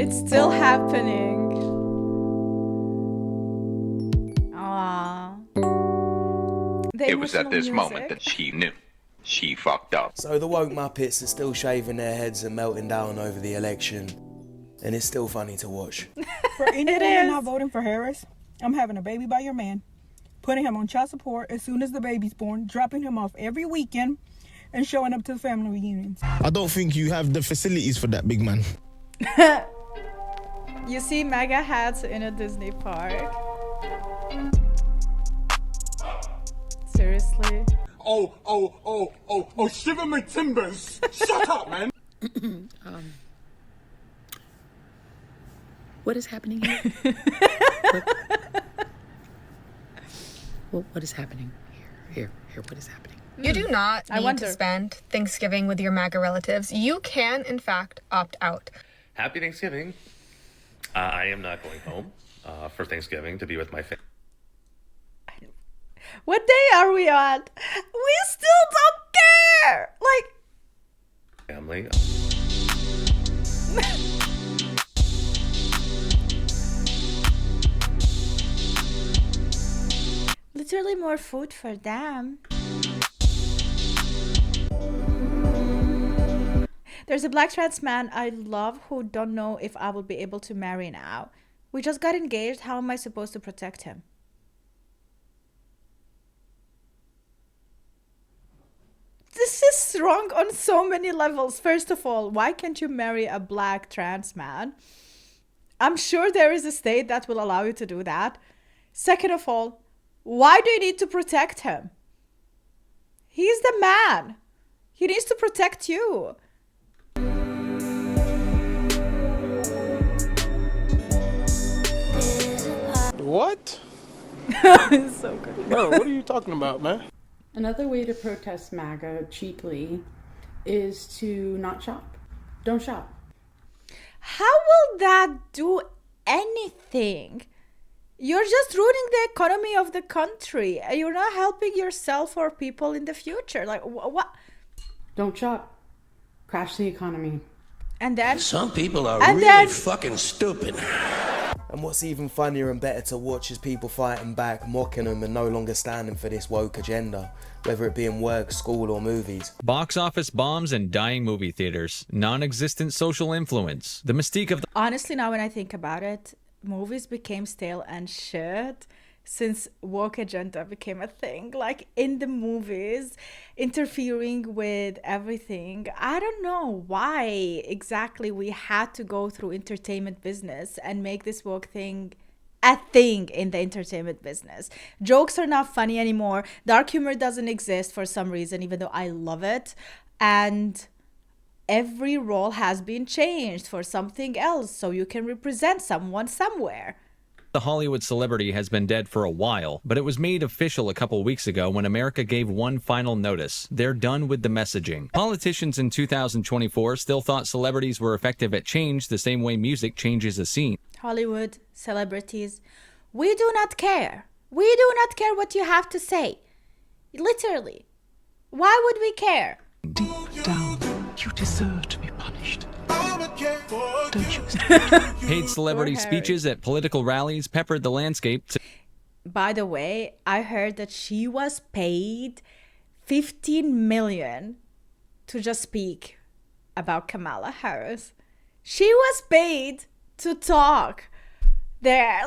It's still happening. Aww. It was at this moment that she knew. She fucked up. So the woke Muppets are still shaving their heads and melting down over the election. And it's still funny to watch. For anyone you're not voting for Harris, I'm having a baby by your man, putting him on child support as soon as the baby's born, dropping him off every weekend, and showing up to the family reunions. I don't think you have the facilities for that, big man. You see MAGA hats in a Disney park. Seriously? Oh, shiver my timbers! Shut up, man! What is happening here? what is happening here? What is happening? You do not need to spend Thanksgiving with your MAGA relatives. You can, in fact, opt out. Happy Thanksgiving. I am not going home for Thanksgiving to be with my family. What day are we on? We still don't care! Family. Literally more food for them. There's a black trans man I love who don't know if I will be able to marry now. We just got engaged. How am I supposed to protect him? This is wrong on so many levels. First of all, why can't you marry a black trans man? I'm sure there is a state that will allow you to do that. Second of all, why do you need to protect him? He's the man. He needs to protect you. What? It's so good. Bro, what are you talking about, man? Another way to protest MAGA cheaply is to not shop. Don't shop. How will that do anything? You're just ruining the economy of the country. You're not helping yourself or people in the future. Like, what? Don't shop. Crash the economy. And then? Some people are really fucking stupid. And what's even funnier and better to watch is people fighting back, mocking them and no longer standing for this woke agenda, whether it be in work, school or movies. Box office bombs and dying movie theaters. Non-existent social influence. The mystique of the... Honestly, now when I think about it, movies became stale and shit since woke agenda became a thing. Like in the movies, interfering with everything. I don't know why exactly we had to go through entertainment business and make this woke thing a thing in the entertainment business. Jokes are not funny anymore. Dark humor doesn't exist for some reason, even though I love it. And every role has been changed for something else so you can represent someone somewhere. The Hollywood celebrity has been dead for a while, but it was made official a couple weeks ago when America gave one final notice. They're done with the messaging. Politicians in 2024 still thought celebrities were effective at change the same way music changes a scene. Hollywood, celebrities, we do not care. We do not care what you have to say. Literally. Why would we care? Deep down, you deserve to be punished. Don't you? Paid celebrity speeches at political rallies peppered the landscape. By the way, I heard that she was paid $15 million to just speak about Kamala Harris. She was paid to talk there.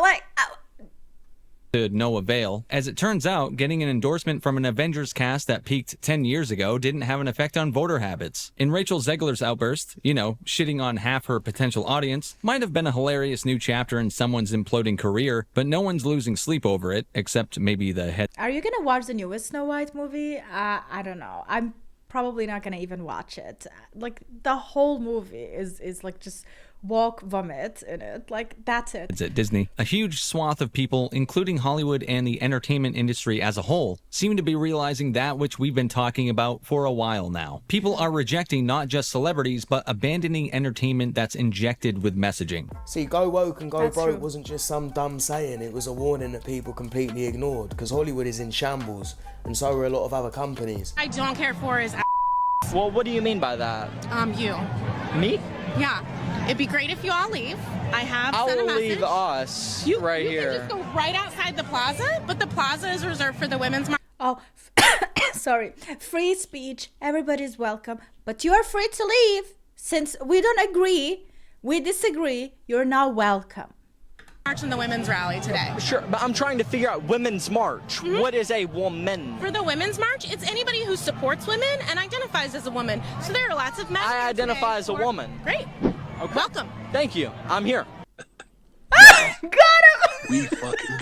To no avail. As it turns out, getting an endorsement from an Avengers cast that peaked 10 years ago didn't have an effect on voter habits. In Rachel Zegler's outburst, shitting on half her potential audience, might have been a hilarious new chapter in someone's imploding career, but no one's losing sleep over it, except maybe the head. Are you gonna watch the newest Snow White movie? I don't know. I'm probably not gonna even watch it. Like, the whole movie is just walk, vomit in it. Like, that's it. It's at Disney. A huge swath of people, including Hollywood and the entertainment industry as a whole, seem to be realizing that which we've been talking about for a while now. People are rejecting not just celebrities, but abandoning entertainment that's injected with messaging. See, go woke and go broke wasn't just some dumb saying. It was a warning that people completely ignored, because Hollywood is in shambles, and so are a lot of other companies. I don't care for is Well, what do you mean by that? You. Me? Yeah. It'd be great if you all leave. I have sent a message. I'll leave us right here. You can just go right outside the plaza, but the plaza is reserved for the women's march. Oh, sorry. Free speech. Everybody's welcome. But you're free to leave. Since we don't agree, we disagree, you're now welcome. March in the women's rally today. Sure, but I'm trying to figure out women's march. Mm-hmm. What is a woman? For the women's march, it's anybody who supports women and identifies as a woman. So there are lots of men. I identify as a woman. Great. Okay. Welcome. Thank you. I'm here. Got him! We fucking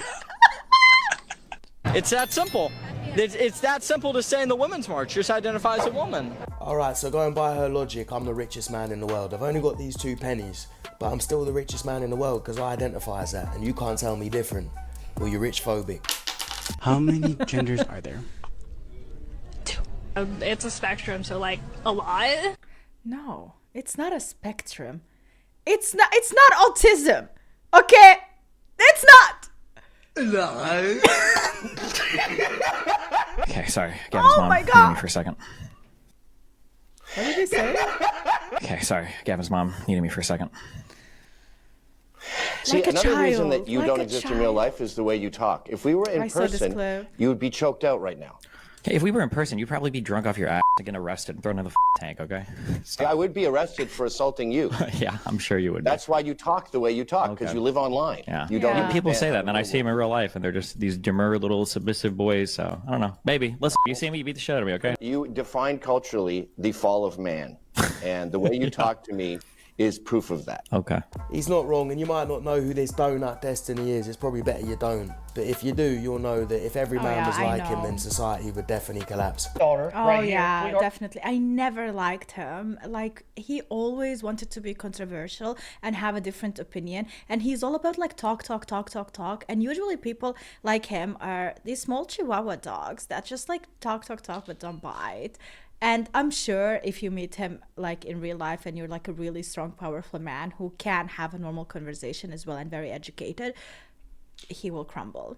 It's that simple. It's that simple to say in the women's march. Just identify as a woman. Alright, so going by her logic, I'm the richest man in the world. I've only got these 2 pennies, but I'm still the richest man in the world because I identify as that, and you can't tell me different. Well, you're rich phobic. How many genders are there? 2. It's a spectrum, so like a lot. No, it's not a spectrum. It's not autism. Okay? It's not. No. Okay, sorry. Gavin's mom needed me for a second. What did you say? Okay, sorry. Gavin's mom needed me for a second. See, Like a another reason child, that you like don't a exist in child. real life is the way you talk. If we were in I saw this person, clip. you would be choked out right now. Okay, if we were in person, you'd probably be drunk off your ass and get arrested and thrown in the tank, okay? I would be arrested for assaulting you. Yeah, I'm sure you would. That's why you talk the way you talk, because Okay. you live online. Yeah. You don't People say understand that, and then I see them in real life, and they're just these demure little submissive boys, so I don't know. Maybe. Listen, you see me, you beat the shit out of me, okay? You define culturally the fall of man, and the way you talk to me is proof of that. Okay. He's not wrong, and you might not know who this donut destiny is. It's probably better you don't. But if you do, you'll know that if every man was like him, then society would definitely collapse. Oh yeah, definitely. I never liked him. Like, he always wanted to be controversial and have a different opinion. And he's all about like talk. And usually people like him are these small Chihuahua dogs that just like talk, but don't bite. And I'm sure if you meet him like in real life and you're like a really strong, powerful man who can have a normal conversation as well and very educated, he will crumble.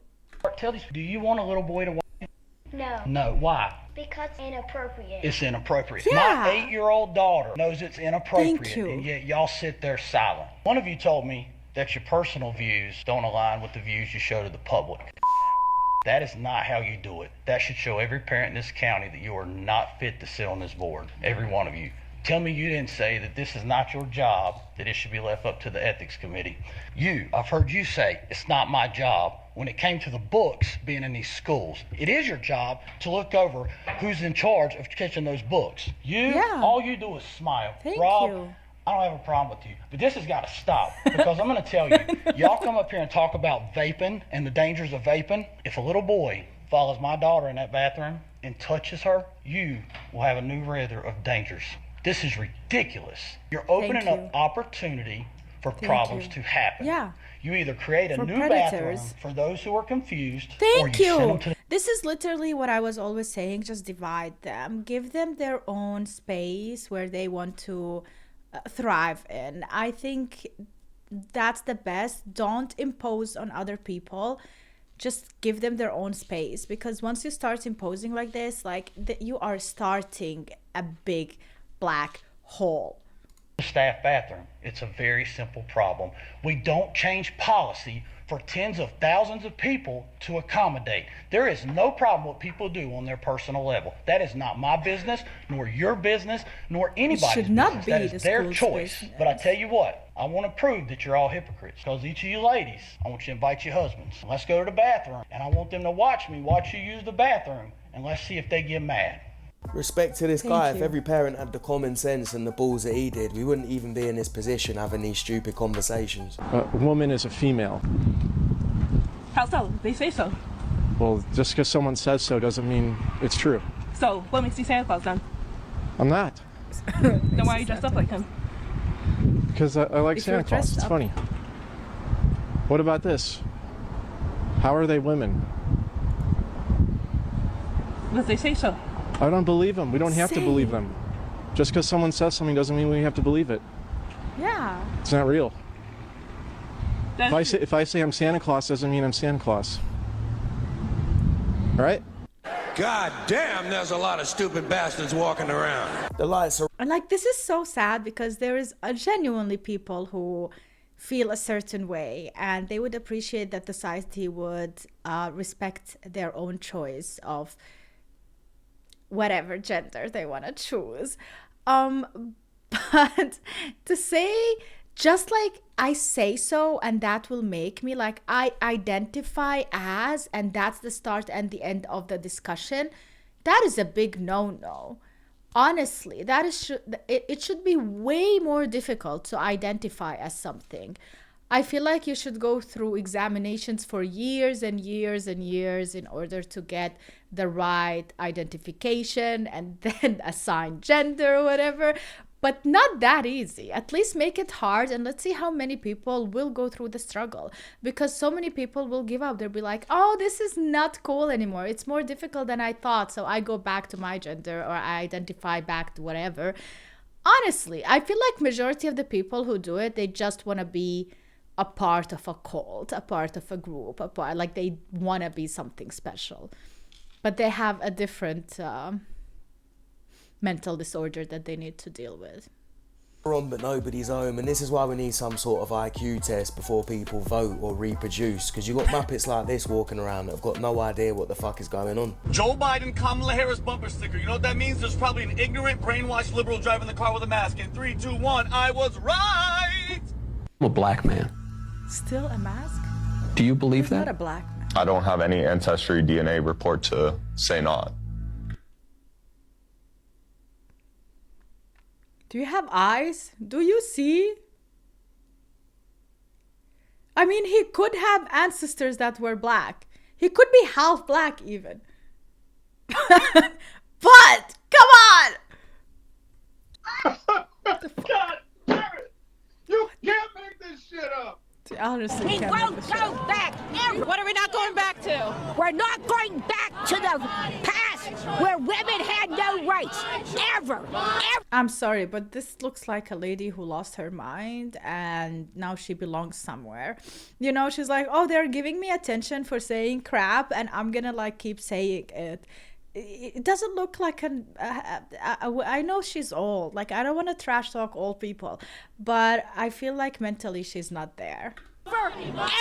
Do you want a little boy to watch? No. No. Why? Because inappropriate. It's inappropriate. Yeah. My 8-year-old daughter knows it's inappropriate, Thank you. and yet y'all sit there silent. One of you told me that your personal views don't align with the views you show to the public. That is not how you do it. That should show every parent in this county that you are not fit to sit on this board. Every one of you. Tell me you didn't say that this is not your job, that it should be left up to the ethics committee. I've heard you say it's not my job when it came to the books being in these schools. It is your job to look over who's in charge of catching those books. All you do is smile. Thank Rob, you. I don't have a problem with you, but this has got to stop, because I'm going to tell you, y'all come up here and talk about vaping and the dangers of vaping. If a little boy follows my daughter in that bathroom and touches her, you will have a new radar of dangers. This is ridiculous. You're opening up opportunity for problems to happen. Yeah. You either create a For new predators. bathroom for those who are confused, or Thank you send you. them to This is literally what I was always saying. Just divide them. Give them their own space where they want to thrive in. I think that's the best. Don't impose on other people. Just give them their own space, because once you start imposing like this, like you are starting a big black hole. staff bathroom. It's a very simple problem. We don't change policy for tens of thousands of people to accommodate. There is no problem what people do on their personal level. That is not my business, nor your business, nor anybody's should not business. be That is the their school's choice. business. But I tell you what, I want to prove that you're all hypocrites, because each of you ladies, I want you to invite your husbands. Let's go to the bathroom, and I want them to watch me watch you use the bathroom, and let's see if they get mad. Respect to this guy. If every parent had the common sense and the balls that he did, we wouldn't even be in this position having these stupid conversations. A woman is a female. How so? They say so. Well, just because someone says so doesn't mean it's true. So, what makes you Santa Claus then? I'm not. Then why are you dressed up like him? Because I like If you're Santa Claus. dressed It's up- funny. What about this? How are they women? Because they say so. I don't believe them. We don't have to believe them. Just because someone says something doesn't mean we have to believe it. Yeah. It's not real. If I say I'm Santa Claus, doesn't mean I'm Santa Claus. All right? God damn, there's a lot of stupid bastards walking around. The lights are... And like, this is so sad because there is genuinely people who feel a certain way and they would appreciate that the society would respect their own choice of whatever gender they want to choose. But to say just like I say so and that will make me, like, I identify as, and that's the start and the end of the discussion, that is a big no-no. Honestly, that is it should be way more difficult to identify as something. I feel like you should go through examinations for years and years and years in order to get the right identification and then assign gender or whatever. But not that easy. At least make it hard and let's see how many people will go through the struggle. Because so many people will give up. They'll be like, oh, this is not cool anymore. It's more difficult than I thought. So I go back to my gender or I identify back to whatever. Honestly, I feel like majority of the people who do it, they just want to be a part of a cult, a part of a group, like they want to be something special. But they have a different... mental disorder that they need to deal with. We're on but nobody's home, and this is why we need some sort of IQ test before people vote or reproduce, because you've got muppets like this walking around that have got no idea what the fuck is going on. Joe Biden, Kamala Harris bumper sticker. You know what that means? There's probably an ignorant, brainwashed liberal driving the car with a mask. In 3, 2, 1, I was right! I'm a black man. Still a mask? Do you believe that? Not a black man. I don't have any ancestry DNA report to say not. Do you have eyes? Do you see? I mean, he could have ancestors that were black. He could be half black even. But, come on! God damn it! You can't make this shit up! Honestly, we won't go back. What are we not going back to? We're not going back to the past where women had no rights. Ever. I'm sorry, but this looks like a lady who lost her mind and now she belongs somewhere. You know, she's like, oh, they're giving me attention for saying crap and I'm gonna like keep saying it. It doesn't look like I know she's old. Like, I don't want to trash talk old people, but I feel like mentally she's not there.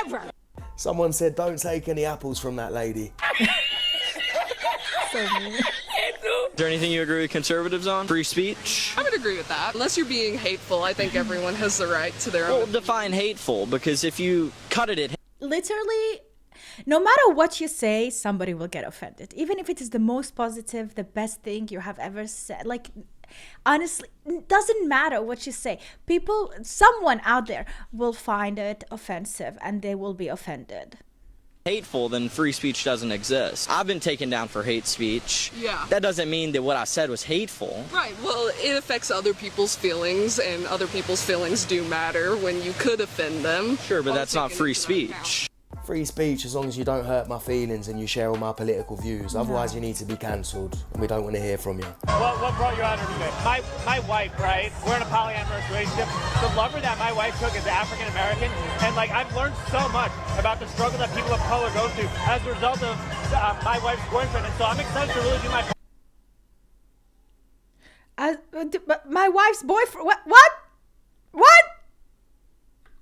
Ever. Someone said, don't take any apples from that lady. So mean. Is there anything you agree with conservatives on? Free speech? I would agree with that. Unless you're being hateful, I think everyone has the right to their own. Well, define hateful, because if you cut it at... Literally... no matter what you say, somebody will get offended. Even if it is the most positive, the best thing you have ever said. Like, honestly, it doesn't matter what you say. Someone out there will find it offensive and they will be offended. Hateful, then free speech doesn't exist. I've been taken down for hate speech. Yeah. That doesn't mean that what I said was hateful. Right, well, it affects other people's feelings, and other people's feelings do matter when you could offend them. Sure, but that's not free speech. Free speech as long as you don't hurt my feelings and you share all my political views. Otherwise, you need to be cancelled, and we don't want to hear from you. What brought you out here today? My wife, right? We're in a polyamorous relationship. The lover that my wife took is African American, and like I've learned so much about the struggle that people of color go through as a result of my wife's boyfriend, and so I'm excited to really do my. My wife's boyfriend? What?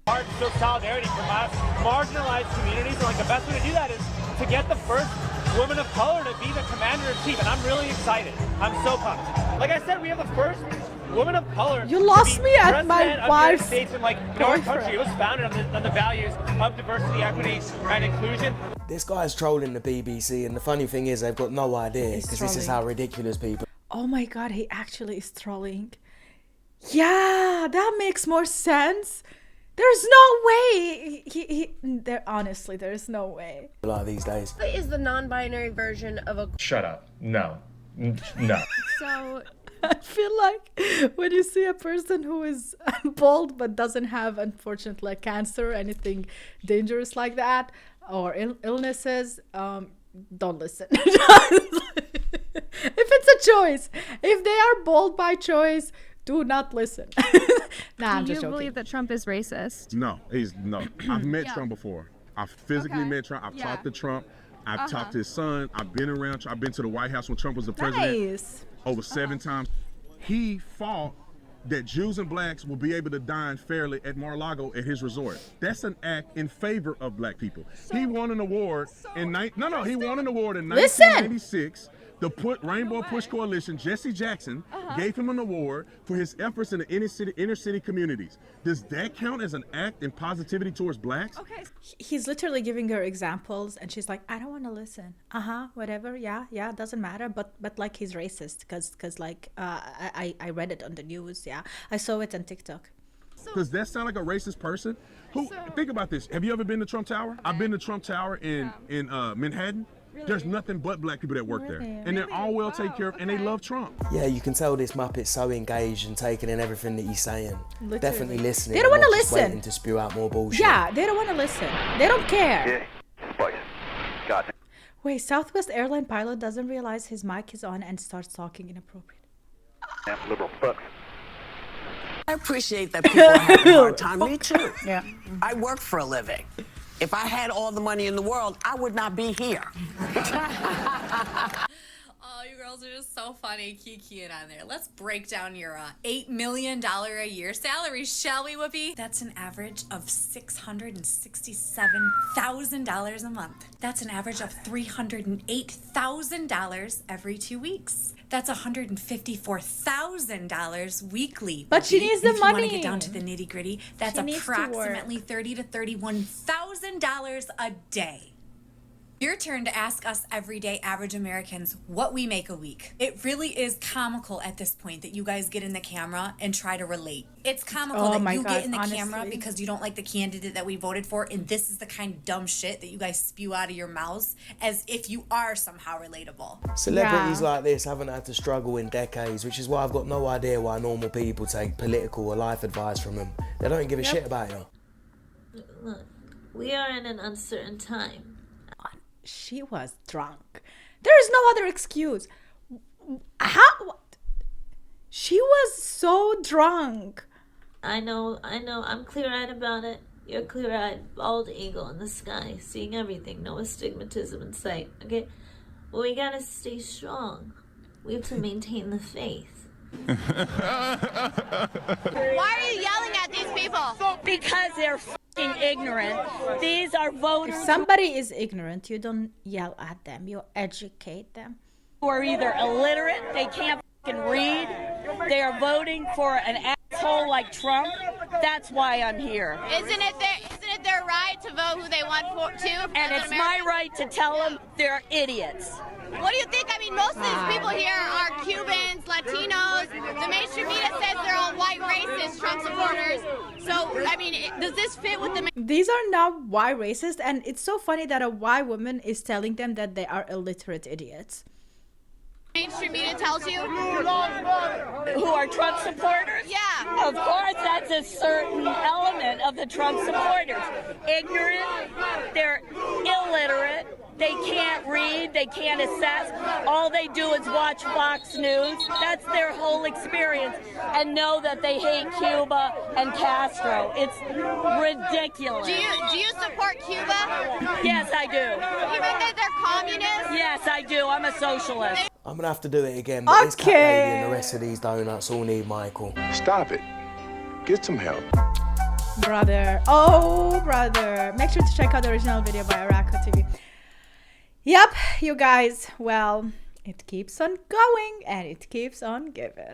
Hard to show solidarity from us marginalized communities, and like the best way to do that is to get the first woman of color to be the commander-in-chief, and I'm really excited. I'm so pumped. Like I said, we have the first woman of color. You lost me at my wife's States in, like, our country. It was founded on the values of diversity, equity, and inclusion. This guy's trolling the BBC, and the funny thing is they've got no idea, because this is how ridiculous people... Oh my god, he actually is trolling. Yeah, that makes more sense. There's no way. Honestly, there's no way. Like these days. What is the non-binary version of a... Shut up. No. No. So I feel like when you see a person who is bald but doesn't have, unfortunately, cancer or anything dangerous like that, or illnesses, don't listen. If it's a choice, if they are bald by choice, do not listen. Nah, I'm just joking. Do you believe that Trump is racist? No, he's no. I've met Trump before. I've physically met Trump. I've talked to Trump. I've talked to his son. I've been around. I've been to the White House when Trump was the president over 7 times. He fought that Jews and blacks will be able to dine fairly at Mar-a-Lago at his resort. That's an act in favor of black people. He won an award in he won an award in 1996. The Rainbow Push Coalition, Jesse Jackson, gave him an award for his efforts in the inner city communities. Does that count as an act in positivity towards blacks? Okay. He's literally giving her examples, and she's like, I don't want to listen. Whatever. Yeah, doesn't matter. But like he's racist because like I read it on the news. Yeah, I saw it on TikTok. Does that sound like a racist person? Think about this. Have you ever been to Trump Tower? I've been to Trump Tower in Manhattan. Really? There's nothing but black people that work there. And they're all well taken care of, and they love Trump. Yeah, you can tell this Muppet's so engaged and taking in everything that he's saying. Literally. Definitely listening. They don't want to listen. Waiting to spew out more bullshit. Yeah, they don't want to listen. They don't care. Yeah, boys. Got it. Wait, Southwest airline pilot doesn't realize his mic is on and starts talking inappropriate. Liberal fucks. I appreciate that people have a hard time. Me too. Yeah. I work for a living. If I had all the money in the world, I would not be here. Oh, you girls are just so funny, kikiing on there. Let's break down your $8 million a year salary, shall we, Whoopi? That's an average of $667,000 a month. That's an average of $308,000 every 2 weeks. That's $154,000 weekly. But she needs the if money. You want to get down to the nitty gritty? That's approximately $30,000 to $31,000 a day. Your turn to ask us everyday average Americans what we make a week. It really is comical at this point that you guys get in the camera and try to relate. It's comical that you get in the camera because you don't like the candidate that we voted for, and this is the kind of dumb shit that you guys spew out of your mouths as if you are somehow relatable. Celebrities like this haven't had to struggle in decades, which is why I've got no idea why normal people take political or life advice from them. They don't give a shit about you. Look, we are in an uncertain time. She was drunk. There is no other excuse. How? She was so drunk. I know. I'm clear-eyed about it. You're clear-eyed, bald eagle in the sky, seeing everything, no astigmatism in sight. Okay? But we gotta stay strong. We have to maintain the faith. Why are you yelling at these people? Because they're ignorant. These are voters. If somebody is ignorant, you don't yell at them. You educate them. Who are either illiterate, they can't read, they are voting for an asshole like Trump. That's why I'm here. Isn't it their right to vote who they want to? And it's my right to tell them they're idiots. What do you think? I mean, most of these people here are Cubans, Latinos. The mainstream media says they're all white racist Trump supporters. So, I mean, does this fit with the... These are not white racist, and it's so funny that a white woman is telling them that they are illiterate idiots. Mainstream media tells you? Who are Trump supporters? Yeah. Of course, that's a certain element of the Trump supporters. Ignorant, they're illiterate, they can't read, they can't assess. All they do is watch Fox News. That's their whole experience. And know that they hate Cuba and Castro. It's ridiculous. Do you support Cuba? Yes, I do. You think that they're communists? Yes, I do. I'm a socialist. I'm gonna have to do it again, but this cat lady and the rest of these donuts all need Michael. Stop it. Get some help. Brother. Oh, brother. Make sure to check out the original video by Araco TV. Yep, you guys. Well, it keeps on going and it keeps on giving.